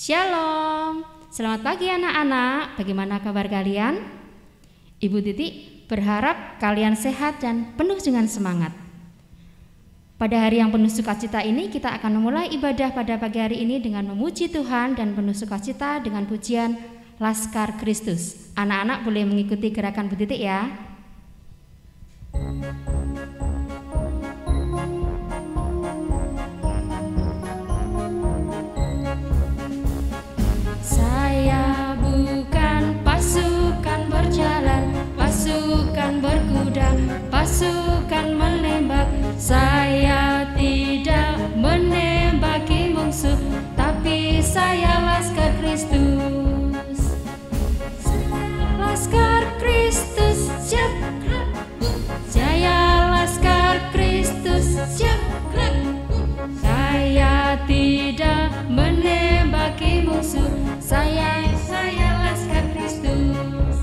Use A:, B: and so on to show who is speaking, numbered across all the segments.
A: Shalom, selamat pagi anak-anak, bagaimana kabar kalian? Ibu Titi berharap kalian sehat dan penuh dengan semangat. Pada hari yang penuh sukacita ini kita akan memulai ibadah pada pagi hari ini dengan memuji Tuhan dan penuh sukacita dengan pujian Laskar Kristus. Anak-anak boleh mengikuti gerakan Bu Titi ya. Saya bukan pasukan berjalan, pasukan berkuda, pasukan menembak. Saya tidak menembaki musuh, tapi saya Laskar Kristus. Laskar Kristus, siap. Saya Laskar Kristus, siap. Saya tidak menembaki musuh, saya Laskar Kristus.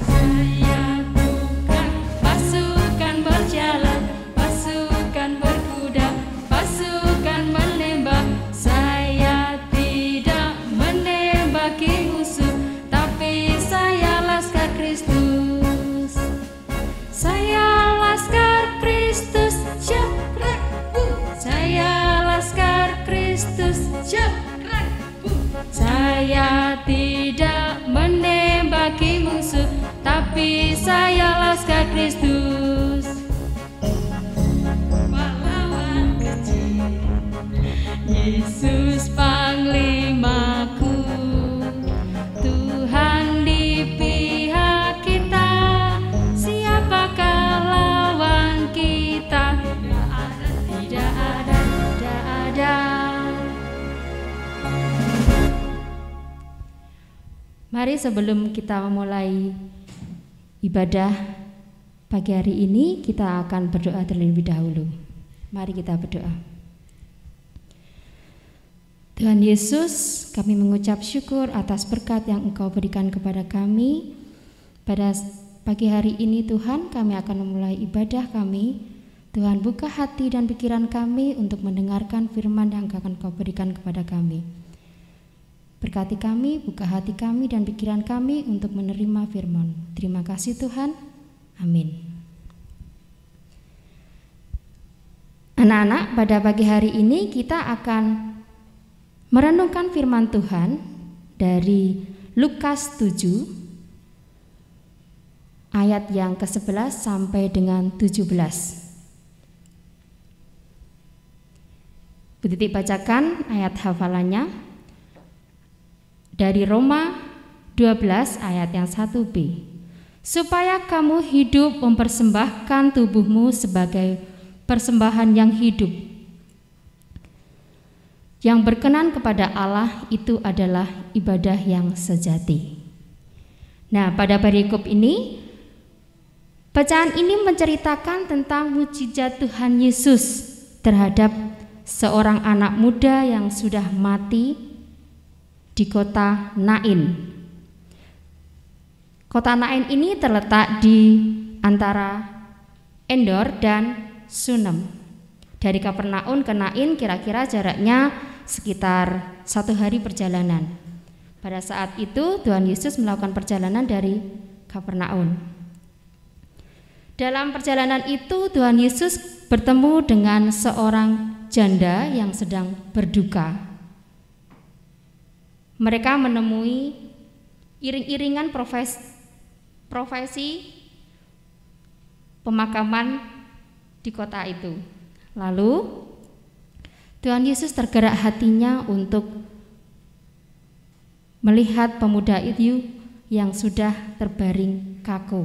A: Saya bukan pasukan berjalan, pasukan berkuda, pasukan menembak. Saya tidak menembaki musuh, tapi saya Laskar Kristus. Saya Laskar Kristus, siap. Saya Laskar Kristus, siap. Saya tidak menembaki musuh, tapi saya Laskar Kristus. Pahlawan kecil, Yesus panglimaku, Tuhan di pihak kita, siapakah lawan kita? Tidak ada. Mari sebelum kita memulai ibadah pagi hari ini, kita akan berdoa terlebih dahulu. Mari kita berdoa. Tuhan Yesus, kami mengucap syukur atas berkat yang Engkau berikan kepada kami. Pada pagi hari ini Tuhan, kami akan memulai ibadah kami. Tuhan, buka hati dan pikiran kami untuk mendengarkan firman yang akan Engkau berikan kepada kami. Berkati kami, buka hati kami dan pikiran kami untuk menerima firman. Terima kasih Tuhan. Amin. Anak-anak, pada pagi hari ini kita akan merenungkan firman Tuhan dari Lukas 7 ayat yang ke-11 sampai dengan 17. Bu Titi bacakan ayat hafalannya dari Roma 12 ayat yang 1b. Supaya kamu hidup mempersembahkan tubuhmu sebagai persembahan yang hidup, yang berkenan kepada Allah, itu adalah ibadah yang sejati. Nah, pada perikop ini, bacaan ini menceritakan tentang mukjizat Tuhan Yesus terhadap seorang anak muda yang sudah mati di kota Nain. Kota Nain ini terletak di antara Endor dan Sunem. Dari Kapernaum ke Nain kira-kira jaraknya sekitar 1 hari perjalanan. Pada saat itu Tuhan Yesus melakukan perjalanan dari Kapernaum. Dalam perjalanan itu Tuhan Yesus bertemu dengan seorang janda yang sedang berduka. Mereka menemui iring-iringan profesi pemakaman di kota itu. Lalu Tuhan Yesus tergerak hatinya untuk melihat pemuda itu yang sudah terbaring kaku.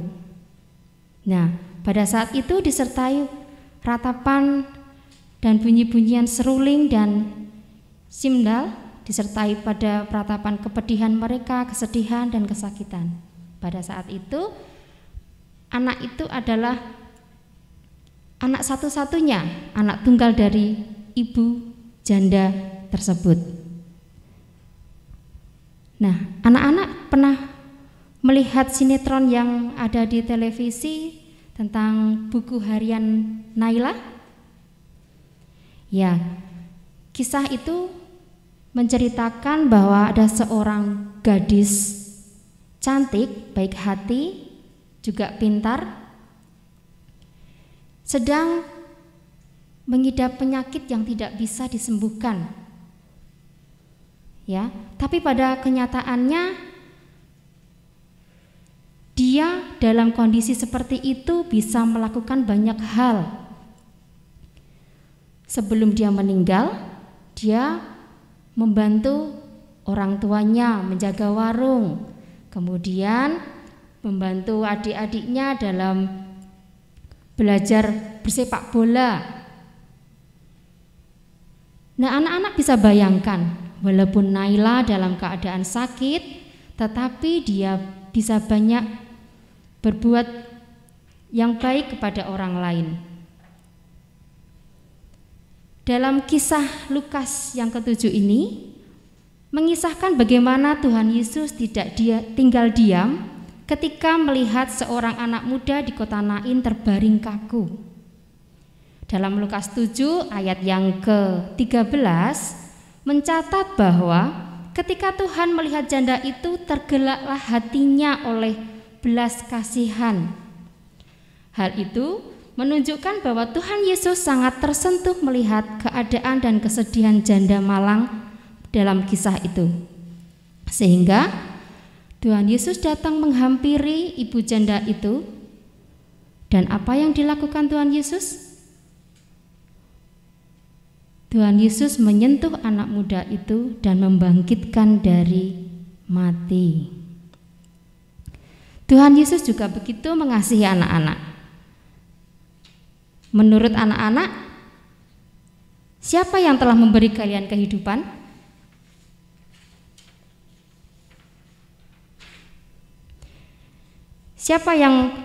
A: Nah, pada saat itu disertai ratapan dan bunyi-bunyian seruling dan simdal, disertai pada peratapan kepedihan mereka, kesedihan dan kesakitan. Pada saat itu, anak itu adalah anak satu-satunya, anak tunggal dari ibu janda tersebut. Nah, anak-anak pernah melihat sinetron yang ada di televisi tentang buku harian Naila? Ya, kisah itu menceritakan bahwa ada seorang gadis cantik, baik hati, juga pintar, sedang mengidap penyakit yang tidak bisa disembuhkan. Ya, tapi pada kenyataannya dia dalam kondisi seperti itu bisa melakukan banyak hal. Sebelum dia meninggal, dia membantu orang tuanya menjaga warung, kemudian membantu adik-adiknya dalam belajar bersepak bola. Nah, anak-anak bisa bayangkan, walaupun Naila dalam keadaan sakit, tetapi dia bisa banyak berbuat yang baik kepada orang lain. Dalam kisah Lukas yang ke-7 ini mengisahkan bagaimana Tuhan Yesus tidak tinggal diam ketika melihat seorang anak muda di kota Nain terbaring kaku. Dalam Lukas 7 ayat yang ke-13 mencatat bahwa ketika Tuhan melihat janda itu, tergeraklah hatinya oleh belas kasihan. Hal itu menunjukkan bahwa Tuhan Yesus sangat tersentuh melihat keadaan dan kesedihan janda malang dalam kisah itu. Sehingga Tuhan Yesus datang menghampiri ibu janda itu. Dan apa yang dilakukan Tuhan Yesus? Tuhan Yesus menyentuh anak muda itu dan membangkitkan dari mati. Tuhan Yesus juga begitu mengasihi anak-anak. Menurut anak-anak, siapa yang telah memberi kalian kehidupan? Siapa yang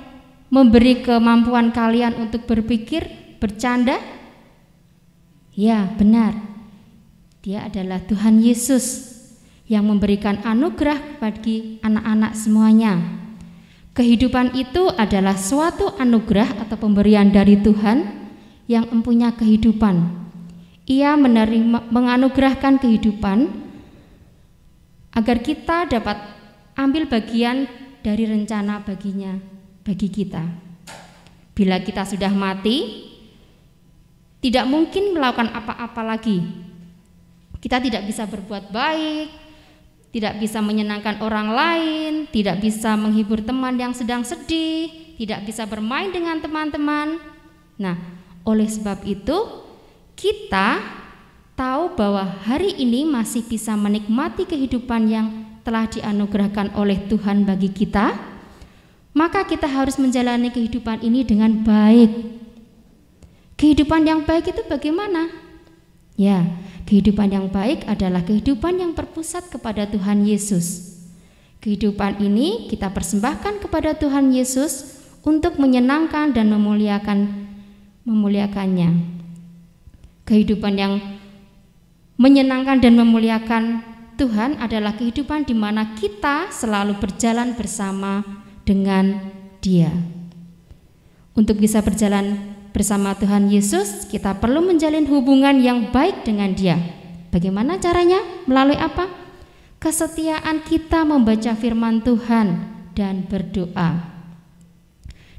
A: memberi kemampuan kalian untuk berpikir, bercanda? Ya, benar. Dia adalah Tuhan Yesus yang memberikan anugerah bagi anak-anak semuanya. Kehidupan itu adalah suatu anugerah atau pemberian dari Tuhan yang mempunyai kehidupan. Ia menganugerahkan kehidupan agar kita dapat ambil bagian dari rencana bagi kita. Bila kita sudah mati, tidak mungkin melakukan apa-apa lagi. Kita tidak bisa berbuat baik, tidak bisa menyenangkan orang lain, tidak bisa menghibur teman yang sedang sedih, tidak bisa bermain dengan teman-teman. Nah, oleh sebab itu kita tahu bahwa hari ini masih bisa menikmati kehidupan yang telah dianugerahkan oleh Tuhan bagi kita. Maka kita harus menjalani kehidupan ini dengan baik. Kehidupan yang baik itu bagaimana? Ya, kehidupan yang baik adalah kehidupan yang berpusat kepada Tuhan Yesus. Kehidupan ini kita persembahkan kepada Tuhan Yesus untuk menyenangkan dan memuliakannya. Kehidupan yang menyenangkan dan memuliakan Tuhan adalah kehidupan di mana kita selalu berjalan bersama dengan Dia. Untuk bisa berjalan bersama Tuhan Yesus, kita perlu menjalin hubungan yang baik dengan Dia. Bagaimana caranya? Melalui apa? Kesetiaan kita membaca firman Tuhan dan berdoa.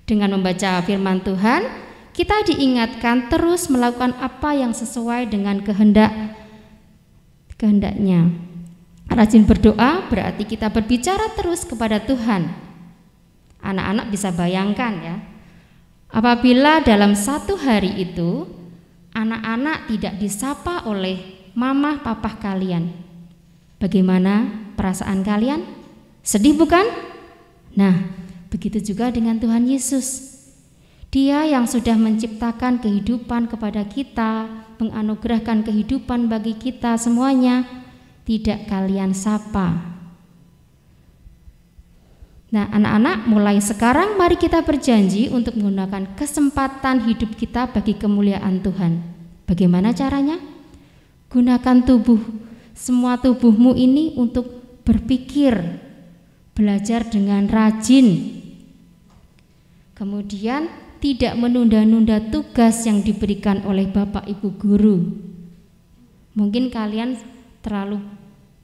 A: Dengan membaca firman Tuhan, kita diingatkan terus melakukan apa yang sesuai dengan kehendaknya. Rajin berdoa berarti kita berbicara terus kepada Tuhan. Anak-anak bisa bayangkan ya, apabila dalam satu hari itu anak-anak tidak disapa oleh mama papa kalian, bagaimana perasaan kalian? Sedih bukan? Nah, begitu juga dengan Tuhan Yesus. Dia yang sudah menciptakan kehidupan kepada kita, menganugerahkan kehidupan bagi kita semuanya, tidak kalian sapa. Nah, anak-anak, mulai sekarang mari kita berjanji untuk menggunakan kesempatan hidup kita bagi kemuliaan Tuhan. Bagaimana caranya? Gunakan semua tubuhmu ini untuk berpikir, belajar dengan rajin. Kemudian tidak menunda-nunda tugas yang diberikan oleh Bapak Ibu guru. Mungkin kalian terlalu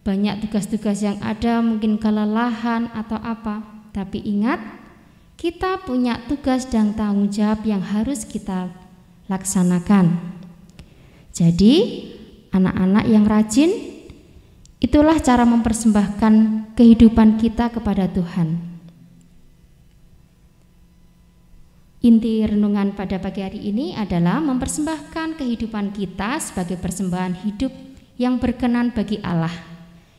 A: banyak tugas-tugas yang ada, mungkin kelelahan atau apa. Tapi ingat, kita punya tugas dan tanggung jawab yang harus kita laksanakan. Jadi, anak-anak yang rajin, itulah cara mempersembahkan kehidupan kita kepada Tuhan. Inti renungan pada pagi hari ini adalah mempersembahkan kehidupan kita sebagai persembahan hidup yang berkenan bagi Allah.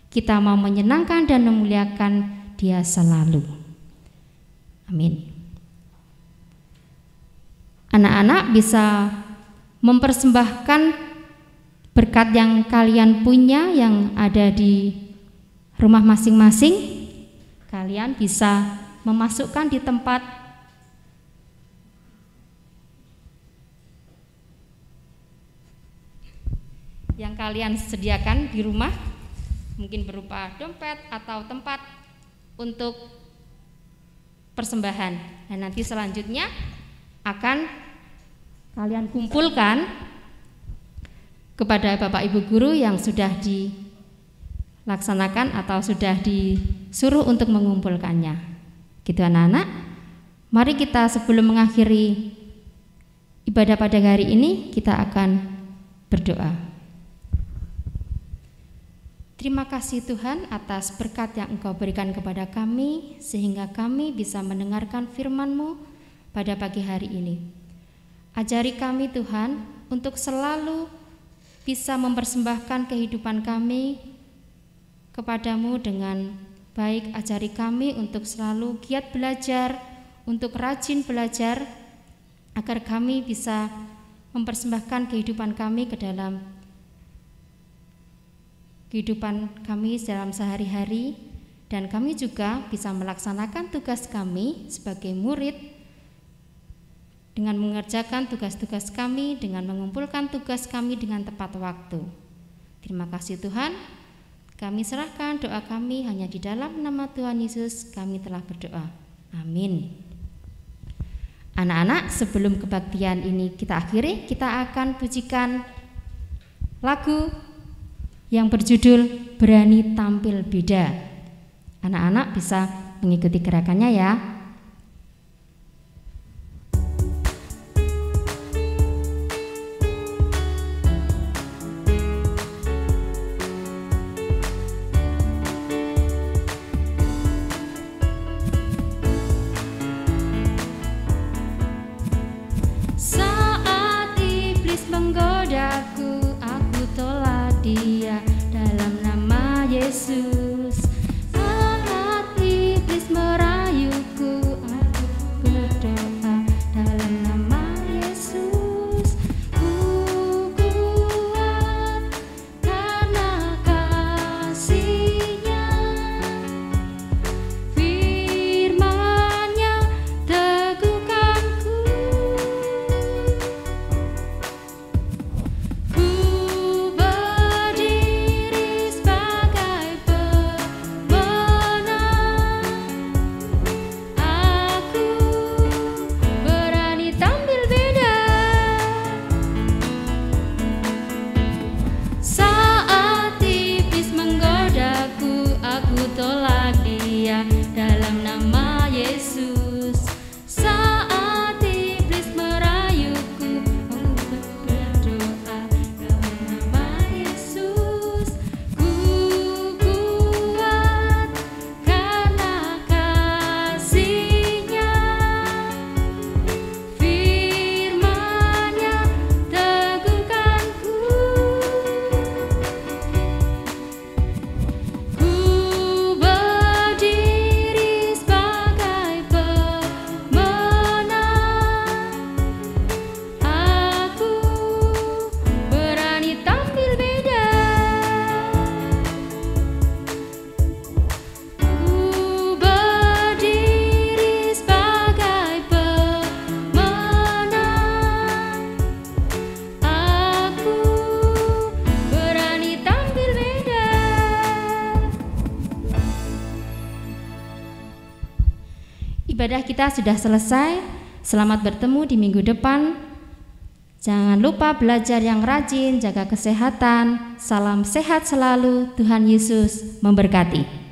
A: Kita mau menyenangkan dan memuliakan Dia selalu. Amin. Anak-anak bisa mempersembahkan berkat yang kalian punya yang ada di rumah masing-masing. Kalian bisa memasukkan di tempat yang kalian sediakan di rumah, mungkin berupa dompet atau tempat untuk persembahan. Dan nanti selanjutnya akan kalian kumpulkan kepada Bapak Ibu Guru yang sudah dilaksanakan atau sudah disuruh untuk mengumpulkannya. Gitu anak-anak. Mari kita sebelum mengakhiri ibadah pada hari ini, kita akan berdoa. Terima kasih Tuhan atas berkat yang Engkau berikan kepada kami, sehingga kami bisa mendengarkan firman-Mu pada pagi hari ini. Ajari kami Tuhan untuk selalu bisa mempersembahkan kehidupan kami kepadamu dengan baik. Ajari kami untuk selalu giat belajar, untuk rajin belajar, agar kami bisa mempersembahkan kehidupan kami ke dalam kehidupan kami dalam sehari-hari, dan kami juga bisa melaksanakan tugas kami sebagai murid dengan mengerjakan tugas-tugas kami, dengan mengumpulkan tugas kami dengan tepat waktu. Terima kasih Tuhan. Kami serahkan doa kami hanya di dalam nama Tuhan Yesus kami telah berdoa. Amin. Anak-anak, sebelum kebaktian ini kita akhiri, kita akan pujikan lagu yang berjudul Berani Tampil Beda. Anak-anak bisa mengikuti gerakannya ya.
B: Saat iblis menggodaku, aku tolak dia dalam nama Yesus. Saat iblis merayuku, aku berdoa dalam nama Yesus. Ku kuat karena kasih-Nya, firman-Nya teguhkanku. Ku berdiri sebagai pemenang. Aku berani tampil beda. Saat iblis menggodaku, aku tolak dia dalam nama Yesus. Saat iblis merayuku, aku berdoa dalam nama Yesus. Ku kuat karena kasih-Nya, firman-Nya teguhkanku. Ku berdiri sebagai pemenang. Aku berani tampil beda. Ku berdiri sebagai pemenang. Aku berani tampil beda.
A: Ibadah kita sudah selesai. Selamat bertemu di minggu depan. Jangan lupa belajar yang rajin, jaga kesehatan. Salam sehat selalu. Tuhan Yesus memberkati.